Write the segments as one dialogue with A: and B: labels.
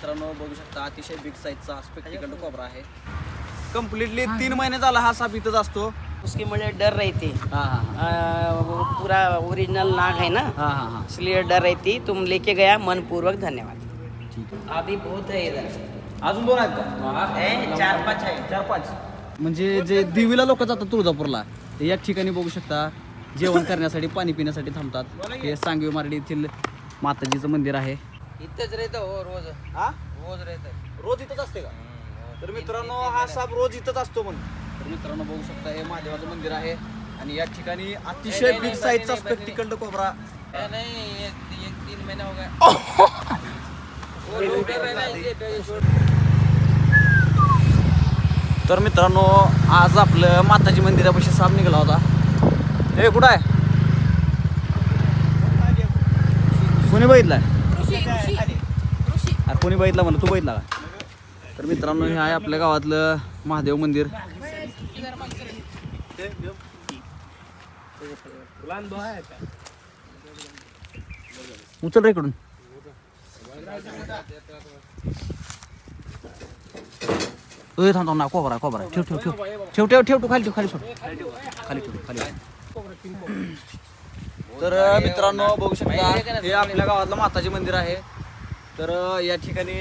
A: मित्रांनो बघू शकता अतिशय बिग साइजचा स्पेक्टिकल कोबरा आहे. कंप्लीटली 3 महिने झाला हा साप इथंच असतो.
B: उसके मुझे डर रहती वो पूरा ओरिजिनल नाग है ना, इसलिए डर रहती. तुम लेके गया मनपूर्वक धन्यवाद.
A: ठीक आहे.
B: अभी बहुत है इधर,
A: अजून 2 आहेत का?
B: है 4-5 है.
A: 4-5 म्हणजे जे देवीला लोक जातात तुळजापूरला ते या ठिकाणी बघू शकता जेवण करण्यासाठी पाणी पिण्यासाठी थांबतात. हे सांगवी मार्डी येथील माताजीचं मंदिर आहे.
B: इतच रहता हो रोज. रोज रहता.
A: रोज इथंच असते का? तर मित्रांनो हा साप रोज इथंच असतो म्हणून. तर मित्रांनो बघू शकता हे महादेवाचं मंदिर आहे आणि या ठिकाणी अतिशय बिग साईजचा स्पेक्टिकल्ड कोबरा.
B: नहीं, एक 3 महीना हो गया.
A: तर मित्रांनो आज आपलं माताजी मंदिरापाशी साप निघाला होता. हे कुठं आहे? कोणी बघितलाय? अरे कोणी बघितला म्हणा, तू बघितला का? तर मित्रांनो हे आहे आपल्या गावातलं महादेव मंदिर. उचल रे इकडून. थांब ना, कोबरा कोबरा ठेव ठेव ठेव ठेव ठेव ठेव खाली ठेव, खाली सोड, खाली ठेव खाली. तर मित्रांनो बघू शकता हे आपल्या गावातलं माताजी मंदिर आहे. तर या ठिकाणी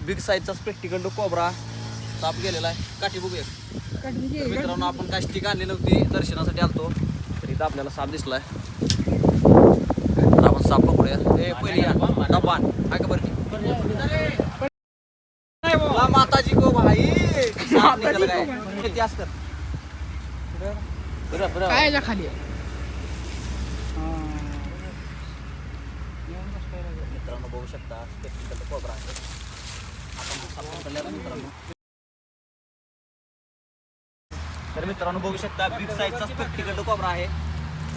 A: बिग साईजचा स्पेक्टिकल कोबरा साप गेलेला आहे. काठी बघूया. तर मित्रांनो आपण काष्टी आणली नव्हती, दर्शनासाठी आलतो. तर इथं आपल्याला साप दिसलाय. तर आपण साप पकडूया. हे पहिली डब्बा हा का बरं माताजी को भाई साप निघाला काय इतिहास कर
C: काय खाली.
A: मित्रांनो बघू शकता स्पेक्टिकल कोबरा आहे. आपण साप पकडलेला मित्रांनो. तर मित्रांनो बघू शकता बिग साईजचा स्पेक्टिकल कोबरा आहे.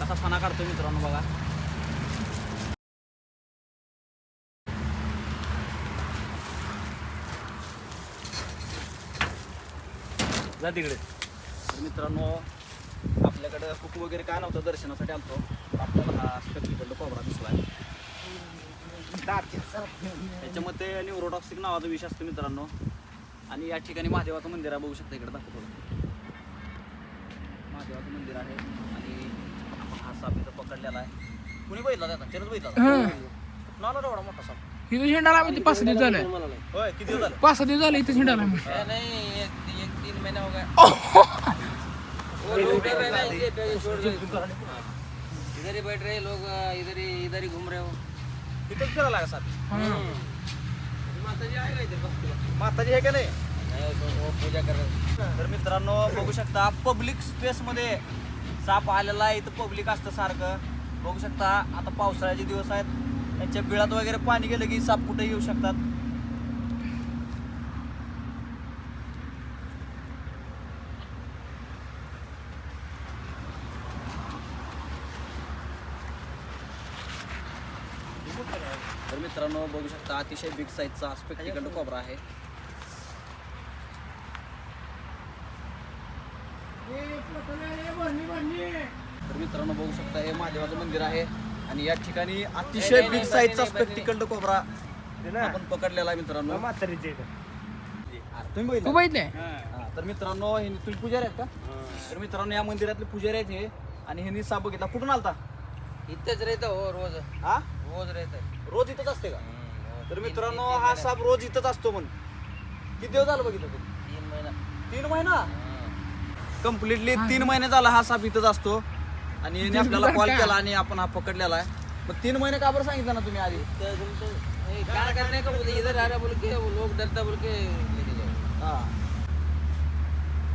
A: कसा फणा काढतो मित्रांनो बघा. जा तिकडे. तर मित्रांनो आपल्याकडं कुकू वगैरे काय नव्हतं, दर्शनासाठी आलतो. आपल्याला हा स्पेक्टिकल कोबरा दिसलाय. त्याच्यामध्ये न्यूरोटॉक्सिक नावाचा विष असतो मित्रांनो. आणि या ठिकाणी महादेवाचं मंदिर आहे. बघू शकता इकडे दाखवतो. महादेवाचं मंदिर आहे आणि आपण हा साप इथं पकडलेला आहे. कुणी बघितला त्याचा? त्यानंच बघितला नाला एवढा मोठा साप.
C: इथं झेंडाला 5 दिवस झाले.
A: होय किती दिवस झाले?
C: 5 दिवस झाले इथं झेंडाला.
B: नहीं, एक 3 महीना हो गया. इधर ही बैठ रहे लोग, इधर ही घूम रहे हो.
A: इथंच फिरायला का साप?
B: माताजी आहे का इधर?
A: माताजी आहे का नाही?
B: वो पूजा कर रहे.
A: तर मित्रांनो बघू शकता पब्लिक स्पेस मध्ये साप आलेला आहे. इथं पब्लिक असतं सारखं. बघू शकता आता पावसाळ्याचे दिवस आहेत. त्यांच्या बिळात वगैरे पाणी गेलं की साप कुठे येऊ शकतात. तर मित्रांनो बघू शकता अतिशय बिग साईजचा स्पेक्टिकल कोबरा आहे. तर मित्रांनो बघू शकता हे महादेवाचं मंदिर आहे आणि या ठिकाणी अतिशय बिग साईजचा स्पेक्टिकल कोबरा आपण पकडलेला आहे मित्रांनो. तुम्ही
C: तू
A: बघितलं?
C: बघितले.
A: हा, तर मित्रांनो हे तुम्ही पुजारी आहेत का? तर मित्रांनो या मंदिरातले पुजारी आहेत हे. आणि ह्यांनी साप बघितला. कुठून आलता?
B: इतच रहता हो रोज.
A: हा
B: रोज रहता.
A: रोज इथंच असते का? तर मित्रांनो हा साप रोज इथंच असतो म्हणून. किती दिवस झालं बघितलं तू?
B: 3 महीना.
A: 3 महिना कंप्लीटली 3 महिने झाला हा साप इथंच असतो. आणि याने आपल्याला कॉल केला आणि आपण हा पकडलेला आहे. मग 3 महिने का बरं सांगितलं ना तुम्ही आधी?
B: क्या करने का बोले, इधर आ रहा बोल के वो लोग डरता बोल के लेके जाओ.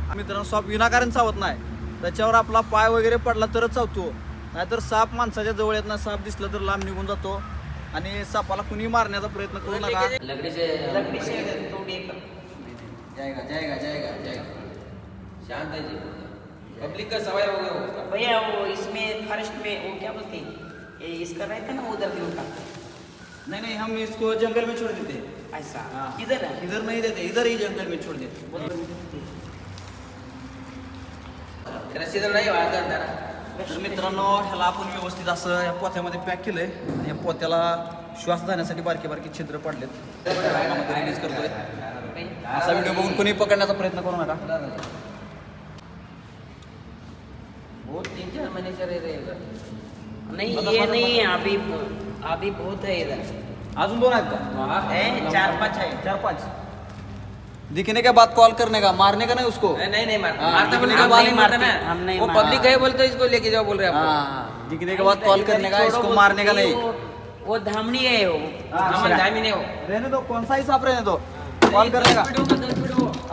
A: हा मित्रांनो साप विनाकारण चावत नाही. त्याच्यावर आपला पाय वगैरे पडला तरच चावतो. नाहीतर साप माणसाच्या जवळ येत नाही. साप दिसला तर लांब निघून जातो. आणि सापाला कुणी मारण्याचा प्रयत्न करू नका.
B: लकड़ी से तोड़िए.
A: जाएगा जाएगा जाएगा जाएगा.
B: शांत है जी. पब्लिक का सवाल हो गया वो. भैया वो इसमें फॉरेस्ट में वो क्या बोलते हैं, ये इसका रहता है ना उधर भी उनका.
A: नहीं नहीं हम इसको जंगल में छोड़ देते हैं.
B: ऐसा
A: हाँ.
B: किधर है?
A: इधर नहीं देते, इधर ही जंगल में छोड़ देते.
B: रस्सी नाही वाजत जरा.
A: तर मित्रांनो ह्याला आपण व्यवस्थित असं या पोत्यामध्ये पॅक केलंय आणि या पोत्याला श्वास जाण्यासाठी बारके बारके छिद्र पडलेत मध्ये रिलीज करतोय. असा व्हिडिओ बघून कोणी पकडण्याचा प्रयत्न करू नका.
B: वो 3-4 महीने से रह रहे इधर. नहीं ये नहीं है, अभी बहुत है इधर.
A: अजून 2 आहेत का?
B: है 4-5 है.
A: 4-5 दिखने के बाद कॉल करने का, मारने का नहीं उसको.
B: नहीं मारता.
A: हाँ,
B: मारता बोलने
A: हम
B: का
A: नहीं
B: नहीं
A: मारते,
B: मारते. हम नहीं
A: वो
B: मारते.
A: public
B: है बोलते इसको लेके जाओ बोल रहे हैं आपको.
A: हाँ, दिखने के बाद कॉल करने का, इसको मारने का नहीं.
B: वो धामनी है वो. धामी नहीं हो.
A: रहने दो, कौन सा ही सांप रहने दो, कॉल करने का.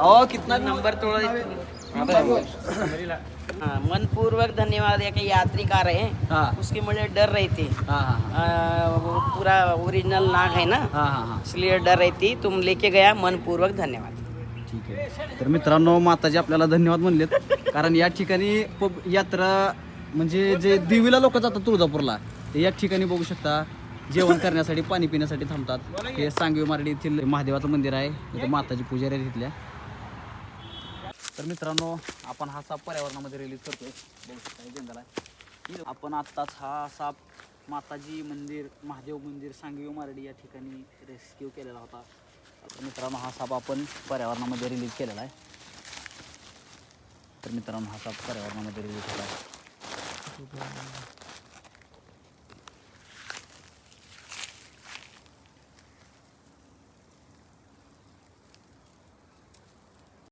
A: ओ कितना
B: नंबर तोड़ा. हाँ, मनपूर्वक धन्यवाद है कि यात्री आ रहे हैं.
A: हाँ
B: उसकी मुझे डर रही थी.
A: हाँ हाँ
B: वो पूरा ओरिजिनल नाग है ना,
A: हाँ हाँ हाँ
B: इसलिए डर रही थी. तुम लेके गया, मनपूर्वक धन्यवाद.
A: ठीक आहे. तर मित्रांनो, माताजी आपल्याला धन्यवाद म्हणलेत, कारण या ठिकाणी यात्रा म्हणजे जे देवीला लोक जातात तुळजापूरला, ते या ठिकाणी बघू शकता जेवण करण्यासाठी, पाणी पिण्यासाठी थांबतात. हे सांगवी मार्डी येथील महादेवाचं मंदिर आहे, इथे माताजी पुजारी आहे तिथल्या. तर मित्रांनो, आपण हा साप पर्यावरणामध्ये रिलीज करतोय, बघू शकता जंगल आहे. आपण आत्ताच हा साप माताजी मंदिर, महादेव मंदिर, सांगवी मार्डी या ठिकाणी रेस्क्यू केलेला होता. तर मित्रांनो, हा साप आपण पर्यावरणामध्ये रिलीज केलेला आहे. तर मित्रांनो, हा साप पर्यावरणामध्ये रिलीज केला आहे.